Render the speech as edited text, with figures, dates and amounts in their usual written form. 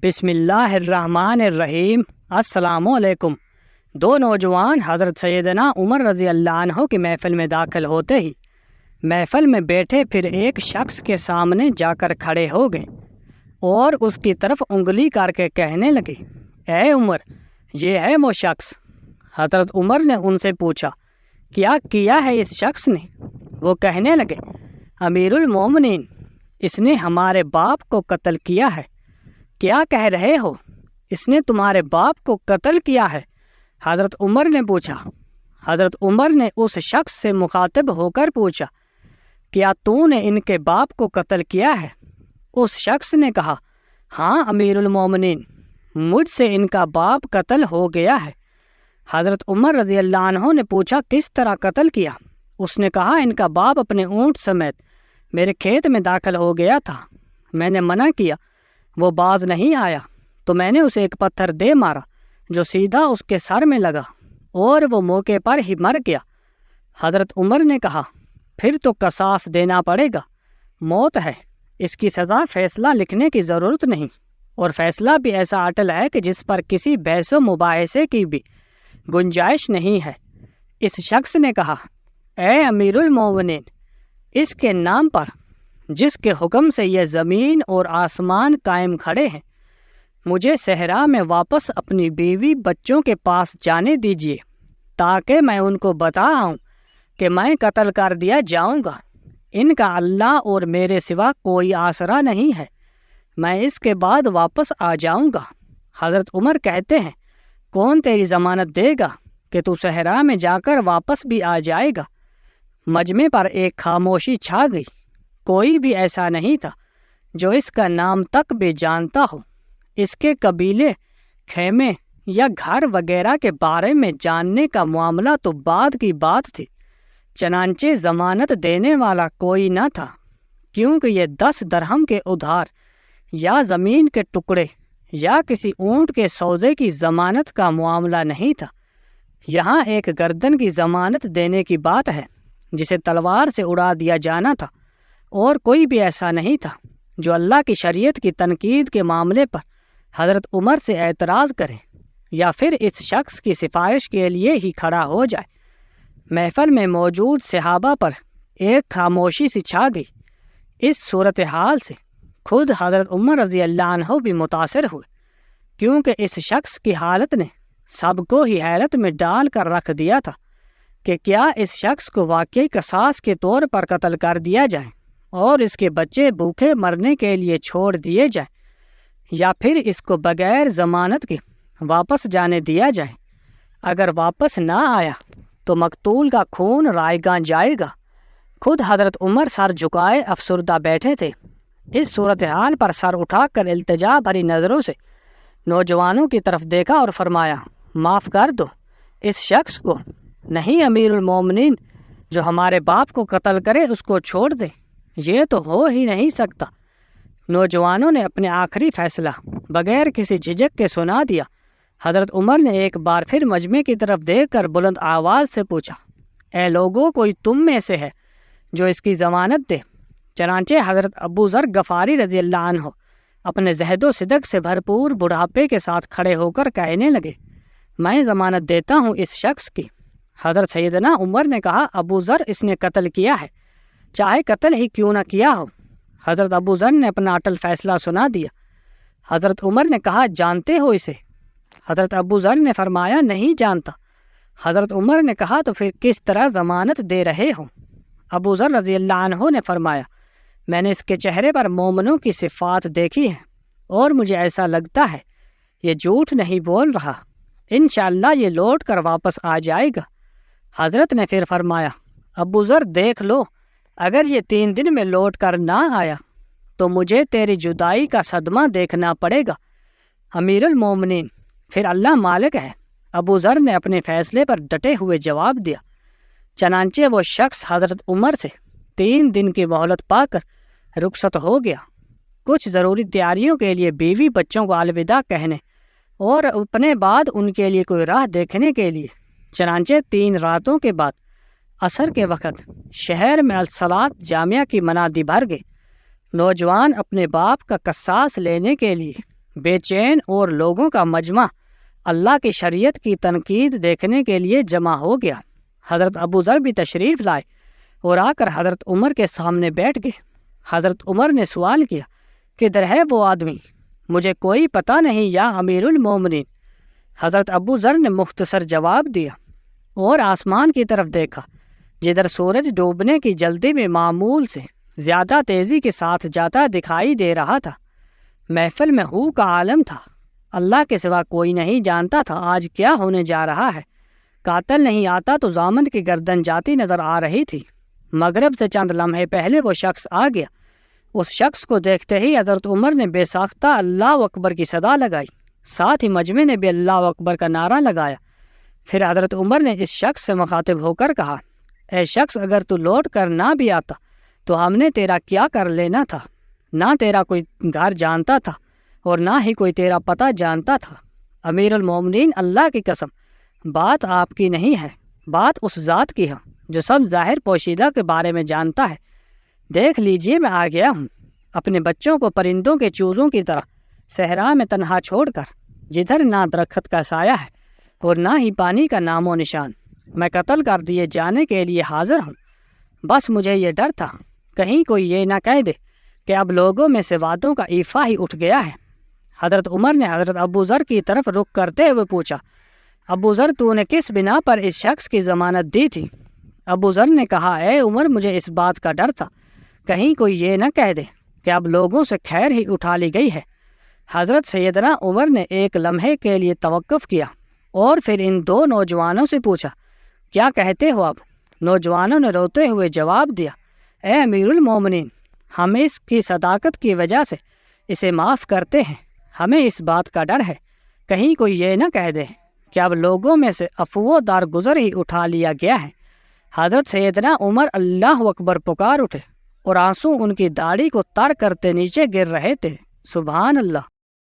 بسم اللہ الرحمن الرحیم۔ السلام علیکم۔ دو نوجوان حضرت سیدنا عمر رضی اللہ عنہ کی محفل میں داخل ہوتے ہی محفل میں بیٹھے پھر ایک شخص کے سامنے جا کر کھڑے ہو گئے اور اس کی طرف انگلی کر کے کہنے لگے، اے عمر، یہ ہے وہ شخص۔ حضرت عمر نے ان سے پوچھا، کیا کیا ہے اس شخص نے؟ وہ کہنے لگے، امیر المومنین، اس نے ہمارے باپ کو قتل کیا ہے۔ کیا کہہ رہے ہو؟ اس نے تمہارے باپ کو قتل کیا ہے؟ حضرت عمر نے پوچھا۔ حضرت عمر نے اس شخص سے مخاطب ہو کر پوچھا، کیا تو نے ان کے باپ کو قتل کیا ہے؟ اس شخص نے کہا، ہاں امیر المومنین، مجھ سے ان کا باپ قتل ہو گیا ہے۔ حضرت عمر رضی اللہ عنہ نے پوچھا، کس طرح قتل کیا؟ اس نے کہا، ان کا باپ اپنے اونٹ سمیت میرے کھیت میں داخل ہو گیا تھا۔ میں نے منع کیا، وہ باز نہیں آیا تو میں نے اسے ایک پتھر دے مارا جو سیدھا اس کے سر میں لگا اور وہ موقع پر ہی مر گیا۔ حضرت عمر نے کہا، پھر تو قصاص دینا پڑے گا، موت ہے، اس کی سزا فیصلہ لکھنے کی ضرورت نہیں، اور فیصلہ بھی ایسا اٹل ہے کہ جس پر کسی بحث و مباحثے کی بھی گنجائش نہیں ہے۔ اس شخص نے کہا، اے امیر المومنین، اس کے نام پر جس کے حکم سے یہ زمین اور آسمان قائم کھڑے ہیں، مجھے صحرا میں واپس اپنی بیوی بچوں کے پاس جانے دیجیے تاکہ میں ان کو بتاؤں کہ میں قتل کر دیا جاؤں گا۔ ان کا اللہ اور میرے سوا کوئی آسرا نہیں ہے، میں اس کے بعد واپس آ جاؤں گا۔ حضرت عمر کہتے ہیں، کون تیری ضمانت دے گا کہ تو صحرا میں جا کر واپس بھی آ جائے گا؟ مجمع پر ایک خاموشی چھا گئی۔ کوئی بھی ایسا نہیں تھا جو اس کا نام تک بھی جانتا ہو۔ اس کے قبیلے، خیمے یا گھر وغیرہ کے بارے میں جاننے کا معاملہ تو بعد کی بات تھی، چنانچہ ضمانت دینے والا کوئی نہ تھا، کیونکہ یہ 10 درہم کے ادھار یا زمین کے ٹکڑے یا کسی اونٹ کے سودے کی ضمانت کا معاملہ نہیں تھا۔ یہاں ایک گردن کی ضمانت دینے کی بات ہے جسے تلوار سے اڑا دیا جانا تھا، اور کوئی بھی ایسا نہیں تھا جو اللہ کی شریعت کی تنقید کے معاملے پر حضرت عمر سے اعتراض کرے یا پھر اس شخص کی سفارش کے لیے ہی کھڑا ہو جائے۔ محفل میں موجود صحابہ پر ایک خاموشی سی چھا گئی۔ اس صورتحال سے خود حضرت عمر رضی اللہ عنہ بھی متاثر ہوئے، کیونکہ اس شخص کی حالت نے سب کو ہی حیرت میں ڈال کر رکھ دیا تھا کہ کیا اس شخص کو واقعی قصاص کے طور پر قتل کر دیا جائے اور اس کے بچے بھوکے مرنے کے لیے چھوڑ دیے جائیں، یا پھر اس کو بغیر ضمانت کے واپس جانے دیا جائے۔ اگر واپس نہ آیا تو مقتول کا خون رائیگاں جائے گا۔ خود حضرت عمر سر جھکائے افسردہ بیٹھے تھے۔ اس صورتحال پر سر اٹھا کر التجا بھری نظروں سے نوجوانوں کی طرف دیکھا اور فرمایا، معاف کر دو اس شخص کو۔ نہیں امیر المومنین، جو ہمارے باپ کو قتل کرے اس کو چھوڑ دے، یہ تو ہو ہی نہیں سکتا۔ نوجوانوں نے اپنے آخری فیصلہ بغیر کسی جھجک کے سنا دیا۔ حضرت عمر نے ایک بار پھر مجمع کی طرف دیکھ کر بلند آواز سے پوچھا، اے لوگوں، کوئی تم میں سے ہے جو اس کی ضمانت دے؟ چنانچہ حضرت ابو ذر غفاری رضی اللہ عنہ اپنے زہد و صدق سے بھرپور بڑھاپے کے ساتھ کھڑے ہو کر کہنے لگے، میں ضمانت دیتا ہوں اس شخص کی۔ حضرت سیدنا عمر نے کہا، ابو ذر، اس نے قتل کیا ہے، چاہے قتل ہی کیوں نہ کیا ہو۔ حضرت ابو ذر نے اپنا اٹل فیصلہ سنا دیا۔ حضرت عمر نے کہا، جانتے ہو اسے؟ حضرت ابو ذر نے فرمایا، نہیں جانتا۔ حضرت عمر نے کہا، تو پھر کس طرح ضمانت دے رہے ہو؟ ابو ذر رضی اللہ عنہ نے فرمایا، میں نے اس کے چہرے پر مومنوں کی صفات دیکھی ہیں اور مجھے ایسا لگتا ہے یہ جھوٹ نہیں بول رہا، انشاءاللہ یہ لوٹ کر واپس آ جائے گا۔ حضرت نے پھر فرمایا، ابو ذر دیکھ لو، اگر یہ 3 دن میں لوٹ کر نہ آیا تو مجھے تیری جدائی کا صدمہ دیکھنا پڑے گا۔ امیر المومنین، پھر اللہ مالک ہے۔ ابو ذر نے اپنے فیصلے پر ڈٹے ہوئے جواب دیا۔ چنانچہ وہ شخص حضرت عمر سے 3 دن کی مہلت پا کر رخصت ہو گیا، کچھ ضروری تیاریوں کے لیے بیوی بچوں کو الوداع کہنے اور اپنے بعد ان کے لیے کوئی راہ دیکھنے کے لیے۔ چنانچہ 3 راتوں کے بعد عصر کے وقت شہر میں الصلاۃ جامعہ کی منادی بھر گئی۔ نوجوان اپنے باپ کا قصاص لینے کے لیے بے چین اور لوگوں کا مجمع اللہ کی شریعت کی تنقید دیکھنے کے لیے جمع ہو گیا۔ حضرت ابو ذر بھی تشریف لائے اور آ کر حضرت عمر کے سامنے بیٹھ گئے۔ حضرت عمر نے سوال کیا، کدھر ہے وہ آدمی؟ مجھے کوئی پتہ نہیں یا امیر المومنین۔ حضرت ابو ذر نے مختصر جواب دیا اور آسمان کی طرف دیکھا، جدھر سورج ڈوبنے کی جلدی میں معمول سے زیادہ تیزی کے ساتھ جاتا دکھائی دے رہا تھا۔ محفل میں ہو کا عالم تھا، اللہ کے سوا کوئی نہیں جانتا تھا آج کیا ہونے جا رہا ہے۔ قاتل نہیں آتا تو ضامن کی گردن جاتی نظر آ رہی تھی۔ مغرب سے چند لمحے پہلے وہ شخص آ گیا۔ اس شخص کو دیکھتے ہی حضرت عمر نے بے ساختہ اللہ اکبر کی صدا لگائی، ساتھ ہی مجمع نے بھی اللہ اکبر کا نعرہ لگایا۔ پھر حضرت عمر نے اس شخص سے مخاطب ہو کر کہا، اے شخص، اگر تو لوٹ کر نہ بھی آتا تو ہم نے تیرا کیا کر لینا تھا؟ نہ تیرا کوئی گھر جانتا تھا اور نہ ہی کوئی تیرا پتہ جانتا تھا۔ امیر المومنین، اللہ کی قسم، بات آپ کی نہیں ہے، بات اس ذات کی ہے جو سب ظاہر پوشیدہ کے بارے میں جانتا ہے۔ دیکھ لیجئے، میں آ گیا ہوں، اپنے بچوں کو پرندوں کے چوزوں کی طرح صحرا میں تنہا چھوڑ کر، جدھر نہ درخت کا سایہ ہے اور نہ ہی پانی کا نام و نشان۔ میں قتل کر دیے جانے کے لیے حاضر ہوں۔ بس مجھے یہ ڈر تھا کہیں کوئی یہ نہ کہہ دے کہ اب لوگوں میں سے وعدوں کا ایفا ہی اٹھ گیا ہے۔ حضرت عمر نے حضرت ابو ذر کی طرف رخ کرتے ہوئے پوچھا، ابو ذر، تو نے کس بنا پر اس شخص کی ضمانت دی تھی؟ ابو ذر نے کہا، اے عمر، مجھے اس بات کا ڈر تھا کہیں کوئی یہ نہ کہہ دے کہ اب لوگوں سے خیر ہی اٹھا لی گئی ہے۔ حضرت سیدنا عمر نے ایک لمحے کے لیے توقف کیا اور پھر ان دو نوجوانوں سے پوچھا، کیا کہتے ہو اب؟ نوجوانوں نے روتے ہوئے جواب دیا، اے امیر المومنین، ہم اس کی صداقت کی وجہ سے اسے معاف کرتے ہیں۔ ہمیں اس بات کا ڈر ہے کہیں کوئی یہ نہ کہہ دے کہ اب لوگوں میں سے عفو دار گزر ہی اٹھا لیا گیا ہے۔ حضرت سیدنا عمر اللہ اکبر پکار اٹھے اور آنسو ان کی داڑھی کو تر کرتے نیچے گر رہے تھے۔ سبحان اللہ۔